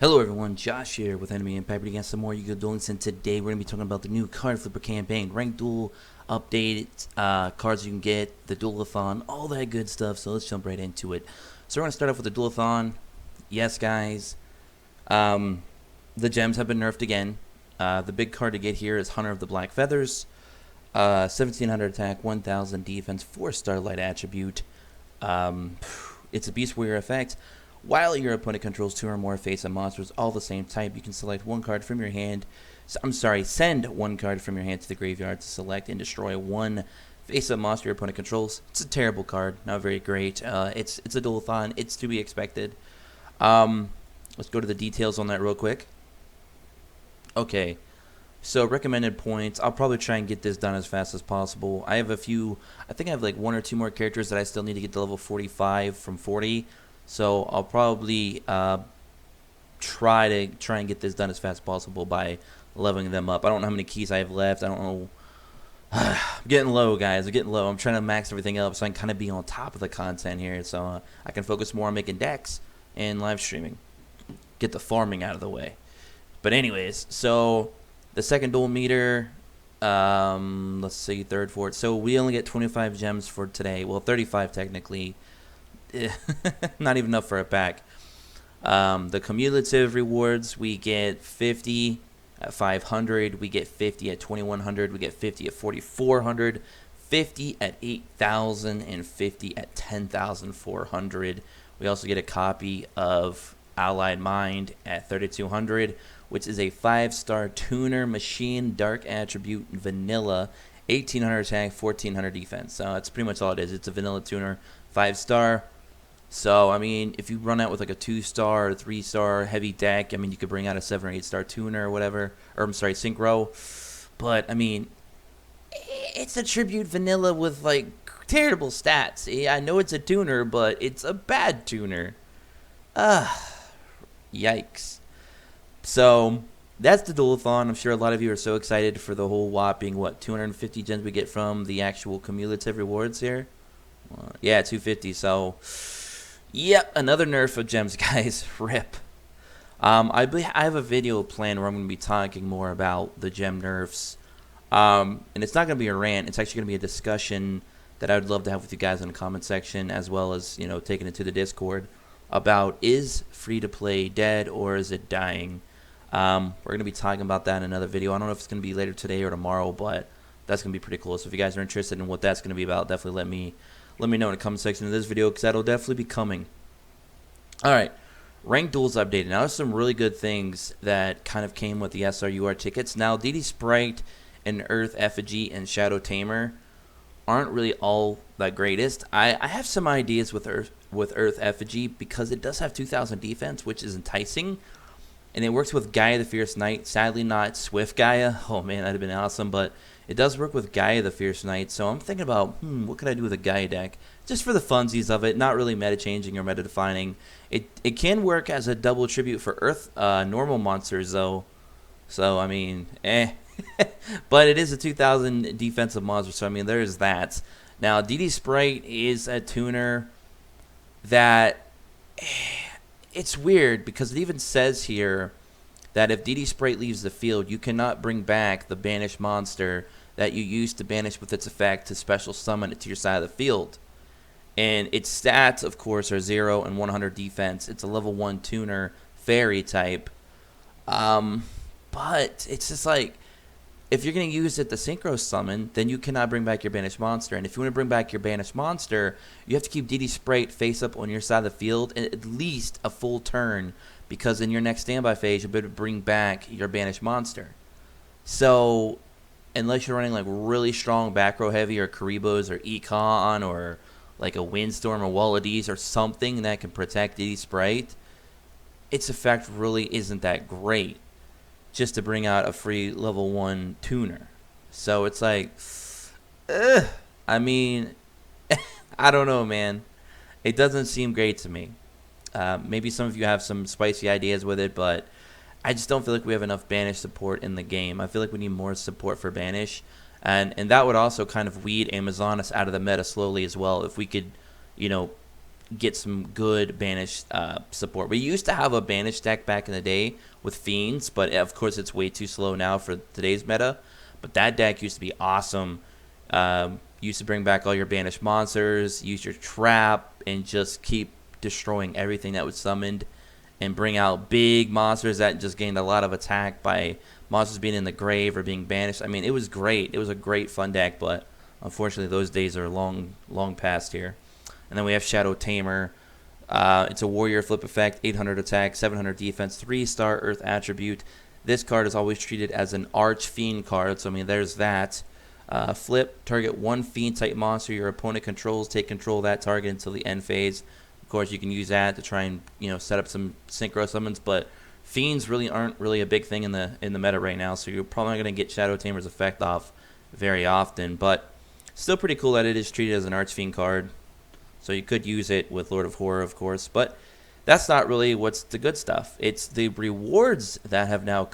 Hello everyone, Josh here with Enemy Impact. We got some more Yu-Gi-Oh! Duel Links, and today we're going to be talking about the new card flipper campaign, ranked duel, updated cards you can get, the duelathon, all that good stuff. So let's jump right into it. So we're going to start off with the duelathon. Yes, guys, the gems have been nerfed again. The big card to get here is Hunter of the Black Feathers, 1700 attack, 1000 defense, 4 Starlight attribute. It's a Beast Warrior effect. While your opponent controls 2 or more face-up monsters all the same type, you can select one card from your hand. Send one card from your hand to the graveyard to select and destroy one face-up monster your opponent controls. It's a terrible card, not very great. It's a duelathon. It's to be expected. Let's go to the details on that real quick. Okay, so recommended points. I'll probably try and get this done as fast as possible. I have a few. I think I have like 1 or 2 more characters that I still need to get to level 45 from 40. So I'll probably try and get this done as fast as possible by leveling them up. I don't know how many keys I have left. I don't know. I'm getting low, guys. I'm getting low. I'm trying to max everything up so I can kind of be on top of the content here, so I can focus more on making decks and live streaming. Get the farming out of the way. But anyways, so the second duel meter. Let's see, third, fourth. So we only get 25 gems for today. Well, 35 technically. Not even enough for a pack. The cumulative rewards, we get 50 at 500, we get 50 at 2100, we get 50 at 4400, 50 at 8000, and 50 at 10400. We also get a copy of Allied Mind at 3200, which is a 5-star tuner machine, dark attribute, vanilla, 1800 attack, 1400 defense. So that's pretty much all it is. It's a vanilla tuner, 5-star. So, I mean, if you run out with like a 2-star or 3-star heavy deck, I mean, you could bring out a 7 or 8-star tuner or whatever. Or, I'm sorry, synchro. But, I mean, it's a tribute vanilla with like terrible stats. I know it's a tuner, but it's a bad tuner. Yikes. So, that's the duelathon. I'm sure a lot of you are so excited for the whole whopping, 250 gems we get from the actual cumulative rewards here? Yeah, 250. So, yep, another nerf of gems, guys. Rip. I have a video planned where I'm going to be talking more about the gem nerfs. And it's not going to be a rant. It's actually going to be a discussion that I would love to have with you guys in the comment section, as well as, you know, taking it to the Discord about, is free-to-play dead or is it dying? We're going to be talking about that in another video. I don't know if it's going to be later today or tomorrow, but that's going to be pretty cool. So if you guys are interested in what that's going to be about, definitely let me know in the comment section of this video, because that'll definitely be coming. Alright, ranked duels updated. Now there's some really good things that kind of came with the SRUR tickets. Now DD Sprite and Earth Effigy and Shadow Tamer aren't really all that greatest. I have some ideas with Earth Effigy, because it does have 2000 defense, which is enticing. And it works with Gaia the Fierce Knight. Sadly not Swift Gaia. Oh man, that'd have been awesome, but it does work with Gaia the Fierce Knight. So I'm thinking about, what could I do with a Gaia deck? Just for the funsies of it, not really meta changing or meta defining. It can work as a double tribute for Earth normal monsters though. So I mean, but it is a 2000 defensive monster, so I mean there's that. Now DD Sprite is a tuner that it's weird, because it even says here that if DD Sprite leaves the field, you cannot bring back the banished monster that you used to banish with its effect to special summon it to your side of the field. And its stats, of course, are 0 and 100 defense. It's a level 1 tuner, fairy type. But it's just like, if you're going to use it to synchro summon, then you cannot bring back your banished monster. And if you want to bring back your banished monster, you have to keep DD Sprite face up on your side of the field at least a full turn, because in your next standby phase, you'll be able to bring back your banished monster. So, unless you're running like really strong back row heavy or Karibos or Econ or like a Windstorm or Walladees or something that can protect DD Sprite, its effect really isn't that great just to bring out a free level 1 tuner. So it's like, I mean, I don't know, man. It doesn't seem great to me. Maybe some of you have some spicy ideas with it, but I just don't feel like we have enough Banish support in the game. I feel like we need more support for Banish. And that would also kind of weed Amazonas out of the meta slowly as well. If we could, you know, get some good banish support. We used to have a banish deck back in the day with fiends, but of course it's way too slow now for today's meta. But that deck used to be awesome. Used to bring back all your banished monsters, use your trap, and just keep destroying everything that was summoned, and bring out big monsters that just gained a lot of attack by monsters being in the grave or being banished. I mean, it was great. It was a great fun deck, but unfortunately those days are long past here. And then we have Shadow Tamer. It's a warrior flip effect, 800 attack, 700 defense, 3-star earth attribute. This card is always treated as an arch fiend card, so I mean there's that. Flip, target one fiend type monster your opponent controls, take control of that target until the end phase. Of course, you can use that to try and set up some synchro summons, but fiends really aren't really a big thing in the meta right now, so you're probably not going to get Shadow Tamer's effect off very often. But still pretty cool that it is treated as an arch fiend card, so you could use it with Lord of Horror, of course. But that's not really what's the good stuff. It's the rewards that have now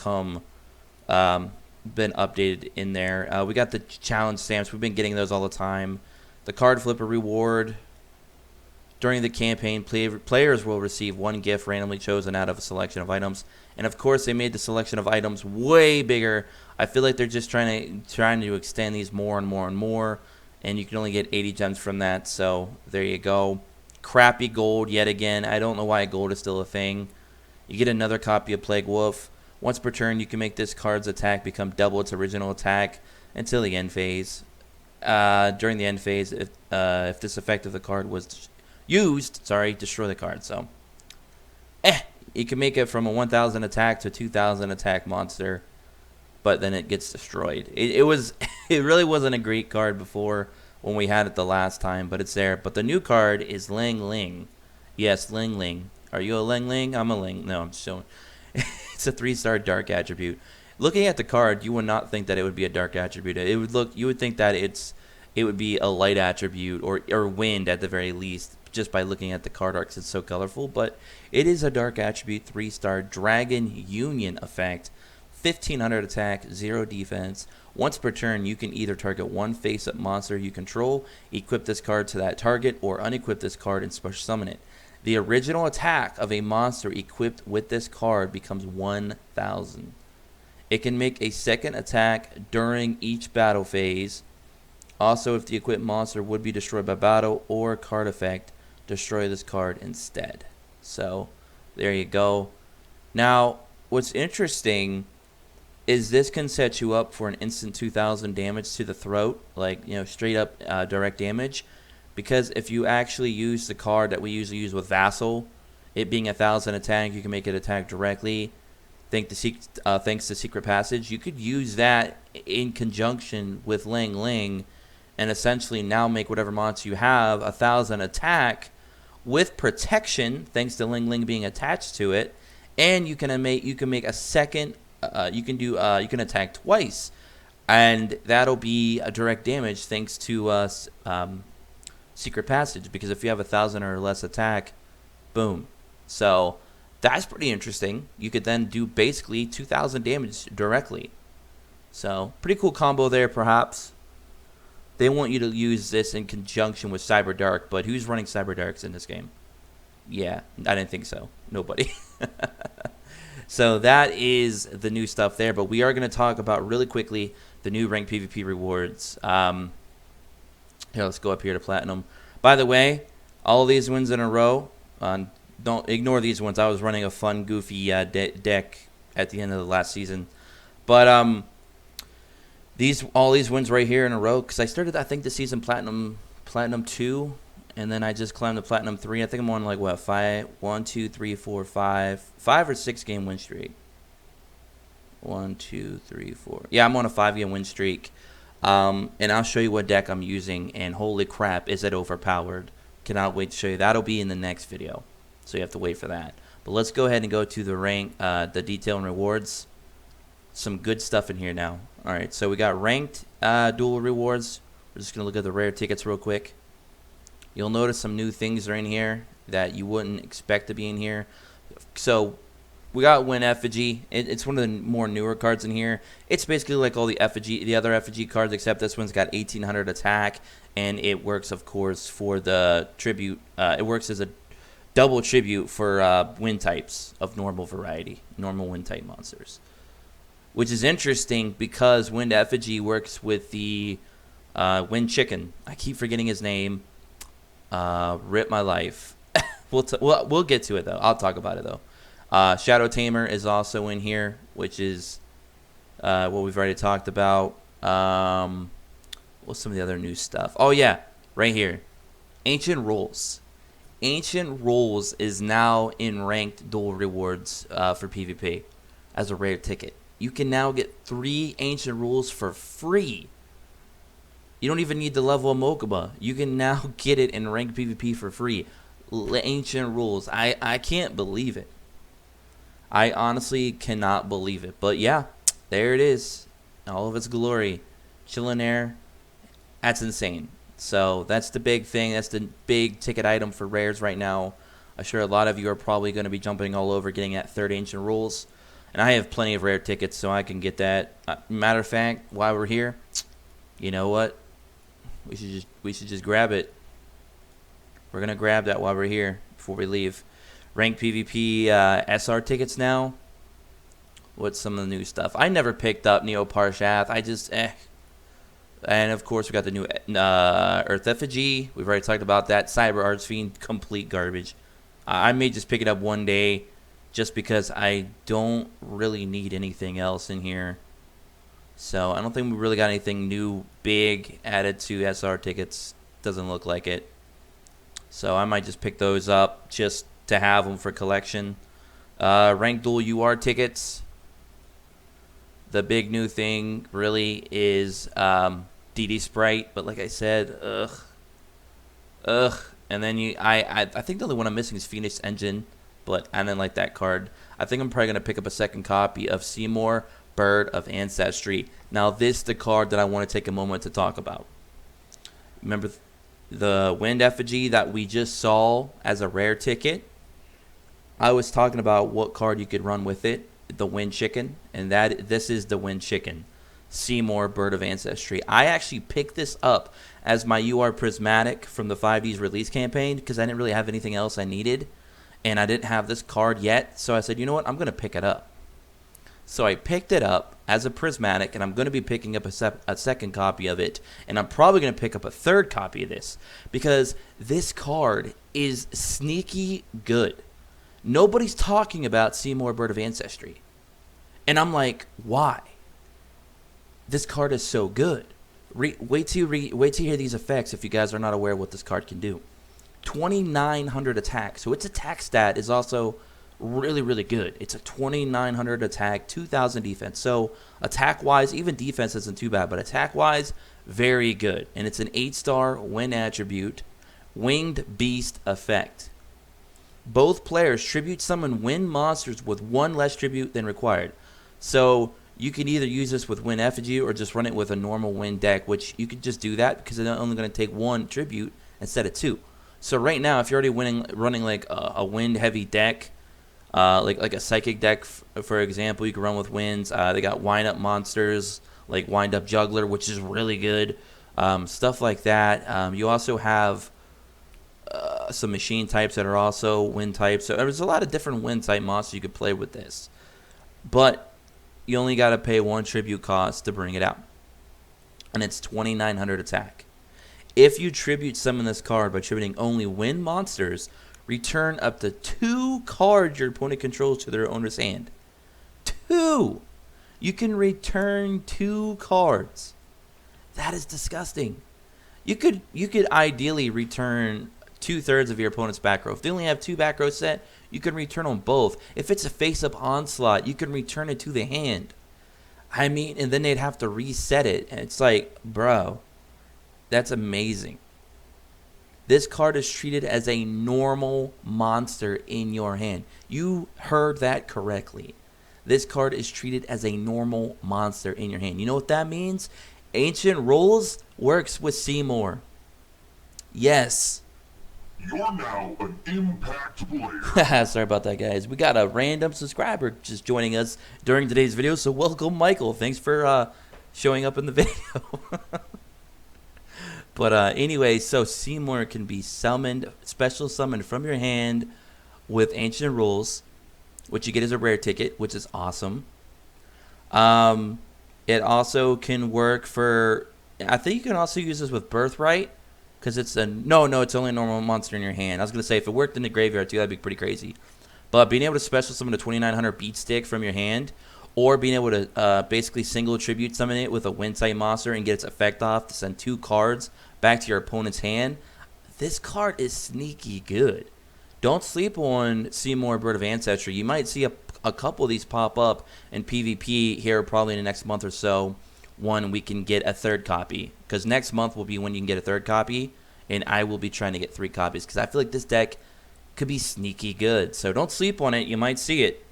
been updated in there. We got the challenge stamps. We've been getting those all the time. The card flipper reward. During the campaign, players will receive one gift randomly chosen out of a selection of items. And of course, they made the selection of items way bigger. I feel like they're just trying to extend these more and more and more. And you can only get 80 gems from that. So there you go. Crappy gold yet again. I don't know why gold is still a thing. You get another copy of Plague Wolf. Once per turn, you can make this card's attack become double its original attack until the end phase. During the end phase, if this effect of the card was used, destroy the card. So, you can make it from a 1,000 attack to 2,000 attack monster, but then it gets destroyed. It really wasn't a great card before when we had it the last time, but it's there. But the new card is Ling Ling. Yes, Ling Ling. Are you a Ling Ling? I'm a Ling. No, I'm just showing. It's a 3-star dark attribute. Looking at the card, you would not think that it would be a dark attribute. You would think that it would be a light attribute or wind at the very least, just by looking at the card art 'cause it's so colorful. But it is a dark attribute, 3-star Dragon Union effect, 1,500 attack, 0 defense. Once per turn, you can either target one face-up monster you control, equip this card to that target, or unequip this card and special summon it. The original attack of a monster equipped with this card becomes 1,000. It can make a second attack during each battle phase. Also, if the equipped monster would be destroyed by battle or card effect, destroy this card instead. So, there you go. Now, what's interesting is this can set you up for an instant 2,000 damage to the throat, like, straight up direct damage. Because if you actually use the card that we usually use with Vassal, it being 1,000 attack, you can make it attack directly. Thanks to Secret Passage, you could use that in conjunction with Ling Ling, and essentially now make whatever monster you have 1,000 attack with protection, thanks to Ling Ling being attached to it, and you can make a second. You can attack twice, and that'll be a direct damage thanks to Secret Passage, because if you have 1,000 or less attack, boom. So that's pretty interesting. You could then do basically 2,000 damage directly. So pretty cool combo there, perhaps. They want you to use this in conjunction with Cyber Dark, but who's running Cyber Darks in this game? Yeah, I didn't think so. Nobody. So that is the new stuff there, but we are going to talk about really quickly the new ranked PvP rewards. Here, let's go up here to Platinum. By the way, all these wins in a row, don't ignore these ones. I was running a fun, goofy deck at the end of the last season. But all these wins right here in a row, because I started, I think, the season Platinum 2, and then I just climbed to Platinum 3. I think I'm on, like, what, 5 or 6 game win streak. 1, 2, 3, 4. Yeah, I'm on a 5-game win streak. And I'll show you what deck I'm using, and holy crap, is it overpowered. Cannot wait to show you. That'll be in the next video, so you have to wait for that. But let's go ahead and go to the detail and rewards. Some good stuff in here now. Alright, so we got ranked duel rewards. We're just going to look at the rare tickets real quick. You'll notice some new things are in here that you wouldn't expect to be in here. So we got Win Effigy. It's one of the more newer cards in here. It's basically like all the other effigy cards, except this one's got 1800 attack, and it works, of course, for the tribute. It works as a double tribute for wind types of normal variety, normal wind type monsters, which is interesting because Wind Effigy works with the Wind Chicken. I keep forgetting his name. Rip my life. We'll get to it though. I'll talk about it though. Shadow Tamer is also in here, which is what we've already talked about. What's some of the other new stuff? Oh yeah, right here, Ancient Rules. Ancient Rules is now in ranked duel rewards for PvP as a rare ticket. You can now get 3 Ancient Rules for free. You don't even need to level a Mokuba. You can now get it in ranked PvP for free. Ancient Rules. I can't believe it. I honestly cannot believe it. But yeah, there it is. All of its glory. Chillin' there. That's insane. So that's the big thing. That's the big ticket item for rares right now. I'm sure a lot of you are probably going to be jumping all over getting that 3rd Ancient Rules. And I have plenty of rare tickets, so I can get that. Matter of fact, while we're here, you know what? We should just grab it. We're gonna grab that while we're here before we leave. Ranked PvP SR tickets now. What's some of the new stuff? I never picked up Neo Parshath. I just And of course we got the new Earth Effigy. We've already talked about that. Cyber Archfiend, complete garbage. I may just pick it up one day, just because I don't really need anything else in here. So I don't think we really got anything new big added to SR tickets. Doesn't look like it. So I might just pick those up just to have them for collection. Ranked Duel UR tickets. The big new thing really is DD Sprite. But like I said, ugh. And then I think the only one I'm missing is Phoenix Engine. But I didn't like that card. I think I'm probably going to pick up a second copy of Seymour, Bird of Ancestry. Now, this is the card that I want to take a moment to talk about. Remember the Wind Effigy that we just saw as a rare ticket? I was talking about what card you could run with it, the Wind Chicken, and this is the Wind Chicken. Seymour, Bird of Ancestry. I actually picked this up as my UR Prismatic from the 5D's release campaign because I didn't really have anything else I needed. And I didn't have this card yet, so I said, you know what, I'm going to pick it up. So I picked it up as a Prismatic, and I'm going to be picking up a second copy of it. And I'm probably going to pick up a 3rd copy of this, because this card is sneaky good. Nobody's talking about Seymour, Bird of Ancestry. And I'm like, why? This card is so good. Wait till you hear these effects if you guys are not aware of what this card can do. 2,900 attack. So its attack stat is also really, really good. It's a 2,900 attack, 2,000 defense. So attack-wise, even defense isn't too bad, but attack-wise, very good. And it's an 8-star win attribute, Winged Beast effect. Both players tribute summon wind monsters with 1 less tribute than required. So you can either use this with Wind Effigy or just run it with a normal wind deck, which you could just do that because it's only going to take 1 tribute instead of 2. So right now, if you're already running like a wind-heavy deck, like a psychic deck, for example, you can run with winds. They got wind-up monsters like Wind-Up Juggler, which is really good. Stuff like that. You also have some machine types that are also wind types. So there's a lot of different wind type monsters you could play with this. But you only got to pay 1 tribute cost to bring it out. And it's 2,900 attack. If you tribute summon this card by tributing only wind monsters, return up to 2 cards your opponent controls to their owner's hand. 2! You can return 2 cards. That is disgusting. You could ideally return 2/3 of your opponent's back row. If they only have 2 back row set, you can return them both. If it's a face-up onslaught, you can return it to the hand. I mean, and then they'd have to reset it. And it's like, bro, that's amazing. This card is treated as a normal monster in your hand. You heard that correctly. This card is treated as a normal monster in your hand. You know what that means? Ancient Rules works with Seymour. Yes. You're now an Impact player. Sorry about that, guys. We got a random subscriber just joining us during today's video, so welcome, Michael. Thanks for showing up in the video. But anyway, so Seymour can be summoned, special summoned from your hand with Ancient Rules, which you get as a rare ticket, which is awesome. It also can work for, I think you can also use this with Birthright, because it's a, no, it's only a normal monster in your hand. I was going to say, if it worked in the graveyard too, that'd be pretty crazy. But being able to special summon a 2900 beat stick from your hand, or being able to basically single tribute summon it with a wind type monster and get its effect off to send 2 cards back to your opponent's hand, this card is sneaky good. Don't sleep on Seymour Bird of Ancestry. You might see a couple of these pop up in PvP here probably in the next month or so when we can get a 3rd copy. Because next month will be when you can get a 3rd copy, and I will be trying to get 3 copies because I feel like this deck could be sneaky good. So don't sleep on it. You might see it.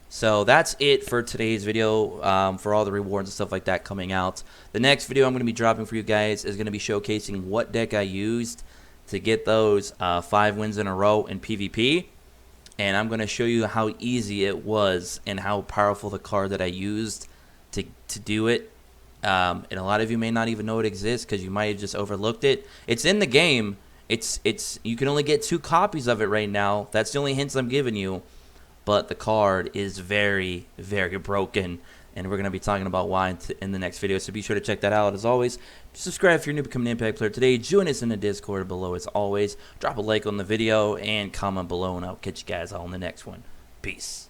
So that's it for today's video for all the rewards and stuff like that coming out. The next video I'm going to be dropping for you guys is going to be showcasing what deck I used to get those 5 wins in a row in PvP. And I'm going to show you how easy it was and how powerful the card that I used to do it. And a lot of you may not even know it exists because you might have just overlooked it. It's in the game. You can only get 2 copies of it right now. That's the only hints I'm giving you. But the card is very, very broken, and we're going to be talking about why in the next video, so be sure to check that out. As always, subscribe if you're new to becoming an Impact player today. Join us in the Discord below as always. Drop a like on the video and comment below, and I'll catch you guys all in the next one. Peace.